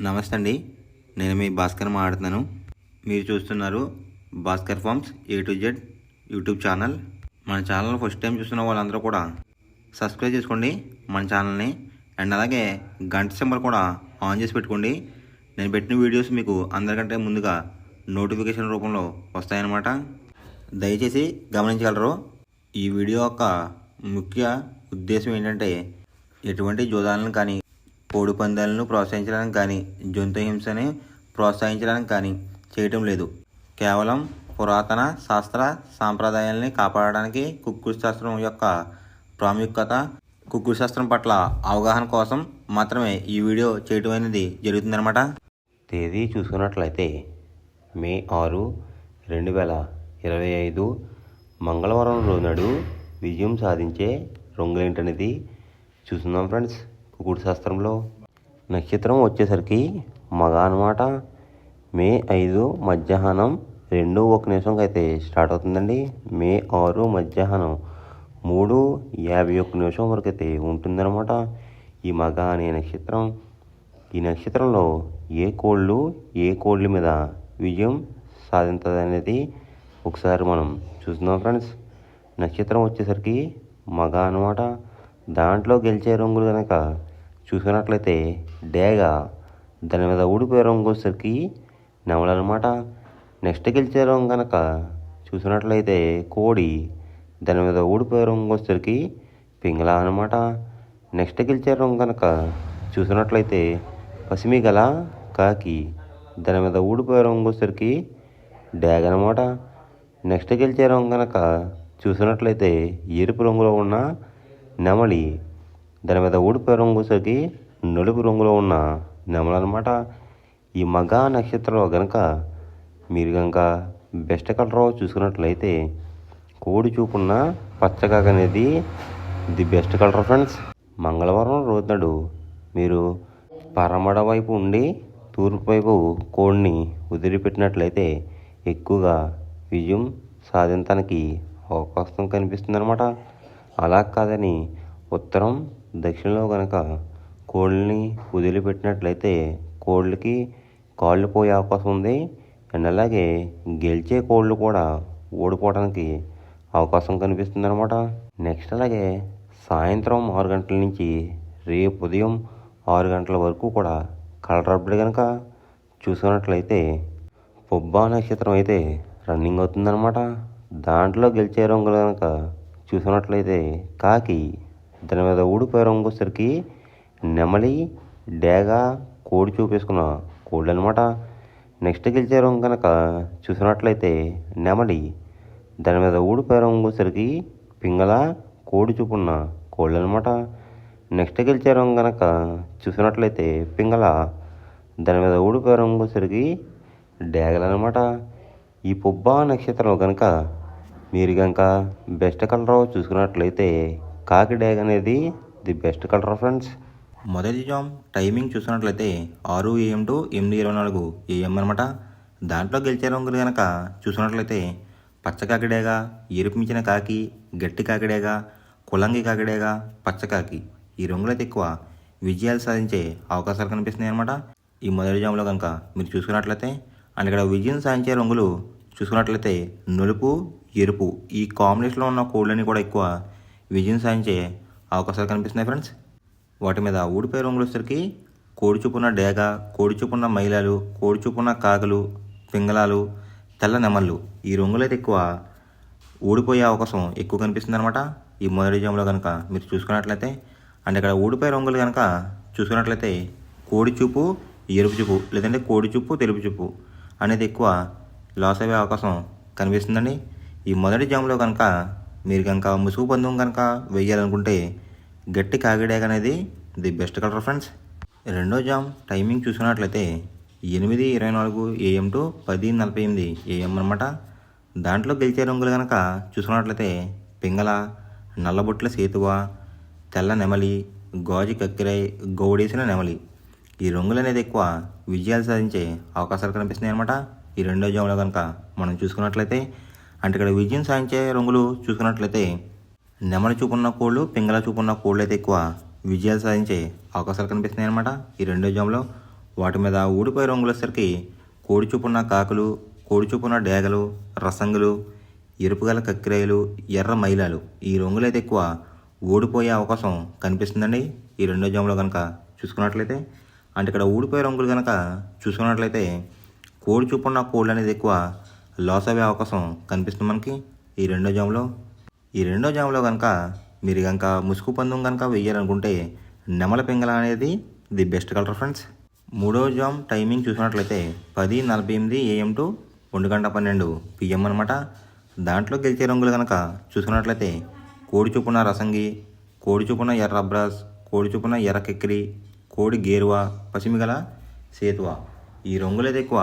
నమస్తే అండి. నేను మీ భాస్కర్ మాట్లాడుతున్నాను. మీరు చూస్తున్నారు Bhaskar farms A to Z YouTube channel. మన ఛానల్ ఫస్ట్ టైం చూస్తున్న వాళ్ళందరూ కూడా సబ్స్క్రైబ్ చేసుకోండి మన ఛానల్ని. అండ్ అలాగే గంట సింబల్ కూడా ఆన్ చేసి పెట్టుకోండి. నేను పెట్టిన వీడియోస్ మీకు అందరికంటే ముందుగా నోటిఫికేషన్ రూపంలో వస్తాయన్నమాట. దయచేసి గమనించగలరు. ఈ వీడియో యొక్క ముఖ్య ఉద్దేశం ఏంటంటే ఎటువంటి జోదాలను కానీ కోడి పందాలను ప్రోత్సహించడానికి కానీ జంతు హింసని ప్రోత్సహించడానికి కానీ చేయటం లేదు. కేవలం పురాతన శాస్త్ర సాంప్రదాయాల్ని కాపాడడానికి కుక్కుడు శాస్త్రం యొక్క ప్రాముఖ్యత, కుక్కుడు శాస్త్రం పట్ల అవగాహన కోసం మాత్రమే ఈ వీడియో చేయటం అనేది జరుగుతుందన్నమాట. తేదీ చూసుకున్నట్లయితే మే 6, 2025 మంగళవారం రోజునాడు విజయం సాధించే రంగులేంటనేది చూస్తున్నాం ఫ్రెండ్స్. కుక్కుడు శాస్త్రంలో నక్షత్రం వచ్చేసరికి మగ అన్నమాట. మే 5 మధ్యాహ్నం 2:01 అయితే స్టార్ట్ అవుతుందండి. మే 6 మధ్యాహ్నం 3:51 వరకు అయితే ఉంటుందన్నమాట ఈ మగ అనే నక్షత్రం. ఈ నక్షత్రంలో ఏ కోళ్ళ మీద విజయం సాధించదు అనేది ఒకసారి మనం చూస్తున్నాం ఫ్రెండ్స్. నక్షత్రం వచ్చేసరికి మగ అన్నమాట. దాంట్లో గెలిచే రంగులు కనుక చూసుకున్నట్లయితే డేగ, దాని మీద ఊడిపోయే రంగు వచ్చేసరికి నెమలన్నమాట. నెక్స్ట్ గెలిచే రంగు కనుక చూసినట్లయితే కోడి, దాని మీద ఊడిపోయే రంగు వచ్చేసరికి పింగళ అనమాట. నెక్స్ట్ గెలిచే రంగు కనుక చూసినట్లయితే పసిమిగల కాకి, దాని మీద ఊడిపోయే రంగు వచ్చేసరికి డేగ అనమాట. నెక్స్ట్ గెలిచే రంగు కనుక చూసినట్లయితే ఎరుపు రంగులో ఉన్న నెమలి, దాని మీద ఊడిపోయే రంగు వచ్చేసరికి నలుపు రంగులో ఉన్న నెమలి అనమాట. ఈ మగ నక్షత్రంలో కనుక మీరు కనుక బెస్ట్ కలర్ చూసుకున్నట్లయితే కోడి చూపున్న పచ్చకాక అనేది ది బెస్ట్ కలర్ ఫ్రెండ్స్. మంగళవారం రోజునాడు మీరు పరమడ వైపు ఉండి తూర్పు వైపు కోడిని వదిలిపెట్టినట్లయితే ఎక్కువగా విజయం సాధించడానికి అవకాశం కనిపిస్తుంది అనమాట. అలా కాదని ఉత్తరం దక్షిణంలో కనుక కోళ్ళని వదిలిపెట్టినట్లయితే కోళ్ళకి కాళ్ళు పోయే అవకాశం ఉంది. అండ్ అలాగే గెలిచే కోళ్ళు కూడా ఓడిపోవడానికి అవకాశం కనిపిస్తుంది అనమాట. నెక్స్ట్ అలాగే సాయంత్రం 6 గంటల నుంచి రేపు ఉదయం 6 గంటల వరకు కూడా కలర్ అప్డేట్ కనుక చూసుకున్నట్లయితే పుబ్బా నక్షత్రం అయితే రన్నింగ్ అవుతుందన్నమాట. దాంట్లో గెలిచే రంగులు కనుక చూసుకున్నట్లయితే కాకి, దాని మీద ఊడిపోయే రంగు వచ్చేసరికి నెమలి, డేగ, కోడి చూపేసుకున్న కోళ్ళు అనమాట. నెక్స్ట్ గెలిచే రంగు కనుక చూసినట్లయితే నెమలి, దాని మీద ఊడిపోయే రంగు వచ్చేసరికి పింగళ, కోడి చూపున్న కోళ్ళు అనమాట. నెక్స్ట్ గెలిచే రంగు కనుక చూసినట్లయితే పింగళ, దాని మీద ఊడిపోయే రంగు వచ్చేసరికి డేగలు అనమాట. ఈ పుబ్బా నక్షత్రంలో కనుక మీరు కనుక బెస్ట్ కలర్ చూసుకున్నట్లయితే కాకి డేగ అనేది ది బెస్ట్ కలర్ ఫ్రెండ్స్. మొదటి జామ్ టైమింగ్ చూసినట్లయితే 6 AM to 8:24 AM అనమాట. దాంట్లో గెలిచే రంగులు కనుక చూసినట్లయితే పచ్చకాకిడేగ, ఎరుపు మించిన కాకి, గట్టి కాకిడేగ, కులంగి కాకిడేగ, పచ్చకాకి. ఈ రంగులైతే ఎక్కువ విజయాలు సాధించే అవకాశాలు కనిపిస్తున్నాయి అనమాట ఈ మొదటి జామ్లో కనుక మీరు చూసుకున్నట్లయితే. అండ్ ఇక్కడ విజయం సాధించే రంగులు చూసుకున్నట్లయితే నలుపు, ఎరుపు ఈ కాంబినేషన్లో ఉన్న కోళ్ళని కూడా ఎక్కువ విజయం సాధించే అవకాశాలు కనిపిస్తున్నాయి ఫ్రెండ్స్. వాటి మీద ఊడిపోయే రంగులు వచ్చేసరికి కోడి చూపున్న డేగ, కోడి చూపున్న మైలాలు, కోడి చూపున్న కాకులు, పింగళాలు, తెల్ల నెమళ్ళు. ఈ రంగులు అయితే ఎక్కువ ఊడిపోయే అవకాశం ఎక్కువ కనిపిస్తుంది అనమాట ఈ మొదటి జాములో కనుక మీరు చూసుకున్నట్లయితే. అండ్ ఇక్కడ ఊడిపోయే రంగులు కనుక చూసుకున్నట్లయితే కోడి చూపు, ఎరుపు చూపు, లేదంటే కోడి చూపు, తెలుపు చూపు అనేది ఎక్కువ లాస్ అయ్యే అవకాశం కనిపిస్తుందండి ఈ మొదటి జాములో కనుక మీరు కనుక ముసుగు పందెం కనుక వేయాలనుకుంటే గట్టి కాకిడేగ అనేది ది బెస్ట్ కలర్ ఫ్రెండ్స్. రెండో జామ్ టైమింగ్ చూసుకున్నట్లయితే 8:24 AM to 10:48 AM అనమాట. దాంట్లో గెలిచే రంగులు కనుక చూసుకున్నట్లయితే పింగళ, నల్లబొట్ల సేతువ, తెల్ల నెమలి, గాజు కక్కిరై, గౌడేసిన నెమలి. ఈ రంగులు అనేది ఎక్కువ విజయాలు సాధించే అవకాశాలు కనిపిస్తున్నాయి అనమాట ఈ రెండో జామ్లో కనుక మనం చూసుకున్నట్లయితే. అంటే ఇక్కడ విజయం సాధించే రంగులు చూసుకున్నట్లయితే నెమలి చూపున్న కోళ్ళు, పింగళ చూపున్న కోళ్ళు అయితే ఎక్కువ విజయాలు సాధించే అవకాశాలు కనిపిస్తున్నాయి అనమాట ఈ రెండో జామ్లో. వాటి మీద ఊడిపోయే రంగులు వచ్చేసరికి కోడి చూపున్న కాకులు, కోడి చూపున్న డేగలు, రసంగులు, ఎరుపుగల కక్కిరాయలు, ఎర్ర మైలాలు ఈ రంగులు అయితే ఎక్కువ ఓడిపోయే అవకాశం కనిపిస్తుందండి ఈ రెండో జాములో కనుక చూసుకున్నట్లయితే. అంటే ఇక్కడ ఊడిపోయే రంగులు కనుక చూసుకున్నట్లయితే కోడి చూపున్న కోళ్ళు అనేది ఎక్కువ లాస్ అయ్యే అవకాశం కనిపిస్తుంది మనకి ఈ రెండో జాములో. ఈ రెండో జాములో కనుక మీరు కనుక ముసుగు పందెం కనుక వెయ్యాలనుకుంటే నెమల పింగళ అనేది ది బెస్ట్ కలర్ ఫ్రెండ్స్. మూడో జామ్ టైమింగ్ చూసినట్లయితే 10:48 AM టు 1:12 PM అనమాట. దాంట్లో గెలిచే రంగులు కనుక చూసుకున్నట్లయితే కోడి చూపున రసంగి, కోడి చూపున ఎర్ర అబ్రాస్, కోడి చూపున ఎర్ర కెక్కిరి, కోడి గేరువా, పసిమిగల సేతువ ఈ రంగులు అయితే ఎక్కువ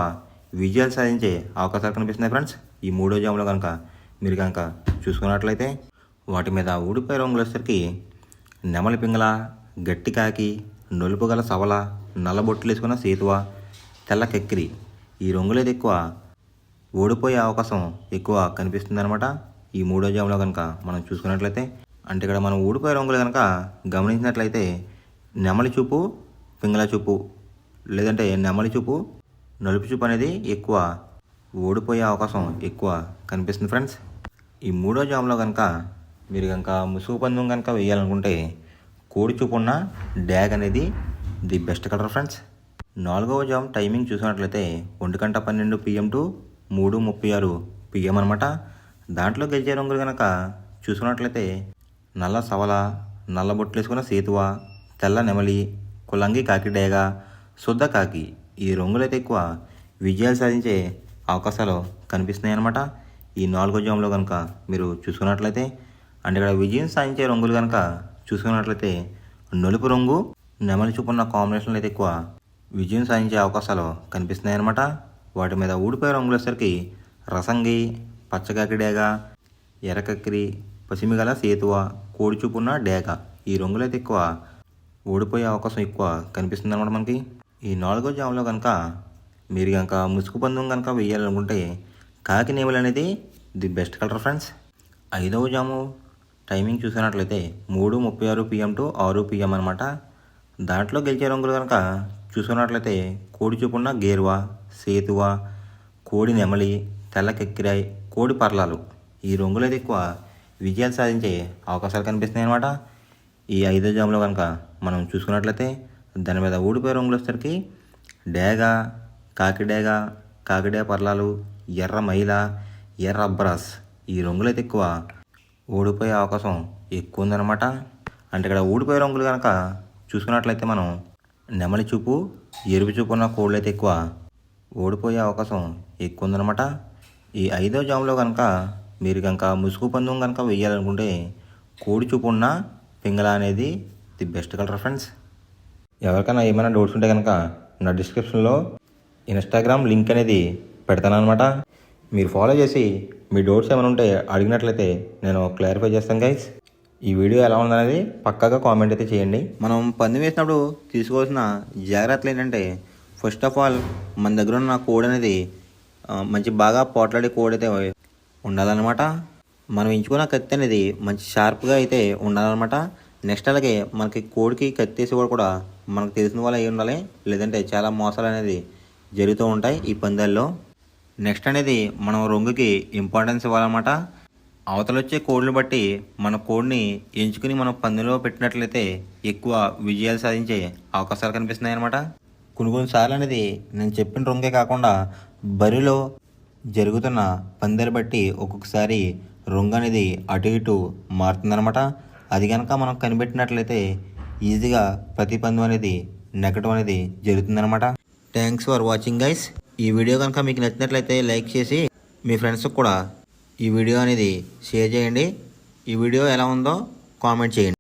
విజయాలు సాధించే అవకాశాలు కనిపిస్తున్నాయి ఫ్రెండ్స్ ఈ మూడో జాములో కనుక మీరు కనుక చూసుకున్నట్లయితే. వాటి మీద ఊడిపోయే రంగులు వచ్చేసరికి నెమలి పింగళ, గట్టి కాకి, నలుపు గల సవల, నల్లబొట్లు వేసుకున్న సేతువ, తెల్ల కెక్కిరి ఈ రంగులు అయితే ఎక్కువ ఓడిపోయే అవకాశం ఎక్కువ కనిపిస్తుంది అనమాట ఈ మూడో జాములో కనుక మనం చూసుకున్నట్లయితే. అంటే ఇక్కడ మనం ఊడిపోయే రంగులు కనుక గమనించినట్లయితే నెమలి చూపు, పింగళ చూపు, లేదంటే నెమలి చూపు, నలుపు చూపు అనేది ఎక్కువ ఓడిపోయే అవకాశం ఎక్కువ కనిపిస్తుంది ఫ్రెండ్స్. ఈ మూడో జాములో కనుక మీరు కనుక ముసుగు పందెం కనుక వేయాలనుకుంటే కోడి చూపు ఉన్న డ్యాగ్ అనేది ది బెస్ట్ కలర్ ఫ్రెండ్స్. నాలుగవ జామ్ టైమింగ్ చూసినట్లయితే 1:12 PM టు 3:36 PM అనమాట. దాంట్లో గెలిచే రంగులు కనుక చూసుకున్నట్లయితే నల్ల సవల, నల్ల బొట్లు వేసుకున్న సేతువ, తెల్ల నెమలి, కులంగి కాకి డేగ, శుద్ధ కాకి ఈ రంగులైతే ఎక్కువ విజయాలు సాధించే అవకాశాలు కనిపిస్తున్నాయి అన్నమాట ఈ నాలుగో జామ్లో కనుక మీరు చూసుకున్నట్లయితే. అంటే ఇక్కడ విజయం సాధించే రంగులు కనుక చూసుకున్నట్లయితే నలుపు రంగు, నెమలి చూపున్న కాంబినేషన్లో అయితే ఎక్కువ విజయం సాధించే అవకాశాలు కనిపిస్తున్నాయి అన్నమాట. వాటి మీద ఊడిపోయే రంగులు వచ్చేసరికి రసంగి, పచ్చకాకి డేగ, ఎర్రకక్కిరి, పసిమిగల సేతువ, కోడి చూపున్న డేగ ఈ రంగులు అయితే ఎక్కువ ఓడిపోయే అవకాశం ఎక్కువ కనిపిస్తుంది అనమాట మనకి ఈ నాలుగో జాములో కనుక మీరు కనుక ముసుగు పందెం కనుక వేయాలనుకుంటే కాకి నేమలు అనేది ది బెస్ట్ కలర్ ఫ్రెండ్స్. ఐదవ జాము టైమింగ్ చూసినట్లయితే 3:36 PM టు 6 PM అనమాట. దాంట్లో గెలిచే రంగులు కనుక చూసుకున్నట్లయితే కోడి చూపున్న గేరువా, సేతువ, కోడి నెమలి, తెల్ల కెక్కిరాయ్, కోడి పర్లాలు ఈ రంగులు అయితే ఎక్కువ విజయాలు సాధించే అవకాశాలు కనిపిస్తున్నాయి అనమాట ఈ ఐదో జాములో కనుక మనం చూసుకున్నట్లయితే. దాని మీద ఊడిపోయే రంగులు వచ్చేసరికి డేగ, కాకిడేగ, కాకిడే పర్లాలు, ఎర్ర మైల, ఎర్ర అబ్రాస్ ఈ రంగులు అయితే ఎక్కువ ఓడిపోయే అవకాశం ఎక్కువ ఉందన్నమాట. అంటే ఇక్కడ ఊడిపోయే రంగులు కనుక చూసుకున్నట్లయితే మనం నెమలి చూపు, ఎరుపు చూపు ఉన్న కోళ్ళు అయితే ఎక్కువ ఓడిపోయే అవకాశం ఎక్కువ ఉందన్నమాట. ఈ ఐదో జాములో కనుక మీరు కనుక ముసుగు పందెం కనుక వేయాలనుకుంటే కోడి చూపు ఉన్న పింగళ అనేది ది బెస్ట్ కలర్ ఫ్రెండ్స్. ఎవరికైనా ఏమైనా డౌట్స్ ఉంటే కనుక నా డిస్క్రిప్షన్లో ఇన్స్టాగ్రామ్ లింక్ అనేది పెడతాను అనమాట. మీరు ఫాలో చేసి మీ డౌట్స్ ఏమైనా ఉంటే అడిగినట్లయితే నేను క్లారిఫై చేస్తాను గైస్. ఈ వీడియో ఎలా ఉందనేది పక్కాగా కామెంట్ అయితే చేయండి. మనం పందెం వేసినప్పుడు తీసుకోవాల్సిన జాగ్రత్తలు ఏంటంటే ఫస్ట్ ఆఫ్ ఆల్ మన దగ్గర ఉన్న కోడ్ అనేది మంచి బాగా పోట్లాడే కోడ్ అయితే ఉండాలన్నమాట. మనం ఎంచుకున్న కత్తి అనేది మంచి షార్ప్గా అయితే ఉండాలన్నమాట. నెక్స్ట్ అలాగే మనకి కోడికి కత్తి వేసి కూడా మనకు తెలిసిన వాళ్ళు అయి ఉండాలి, లేదంటే చాలా మోసాలు అనేది జరుగుతూ ఉంటాయి ఈ పందాల్లో. నెక్స్ట్ అనేది మనం రంగుకి ఇంపార్టెన్స్ ఇవ్వాలన్నమాట. అవతల వచ్చే కోడ్ని బట్టి మన కోడ్ని ఎంచుకుని మనం పందెంలో పెట్టినట్లయితే ఎక్కువ విజయాలు సాధించే అవకాశాలు కనిపిస్తున్నాయి అన్నమాట. కొన్నిసార్లు అనేది నేను చెప్పిన రంగే కాకుండా బరిలో జరుగుతున్న పందాలు బట్టి ఒక్కొక్కసారి రంగు అనేది అటు ఇటు మారుతుందన్నమాట. అది కనుక మనం కనిపెట్టినట్లయితే ఈజీగా ప్రతి పందెం అనేది నెగ్గడం అనేది జరుగుతుందన్నమాట. Thanks for watching guys. ఈ వీడియో కనుక మీకు నచ్చినట్లయితే లైక్ చేసి మీ ఫ్రెండ్స్కి కూడా ఈ వీడియో అనేది షేర్ చేయండి. ఈ వీడియో ఎలా ఉందో కామెంట్ చేయండి.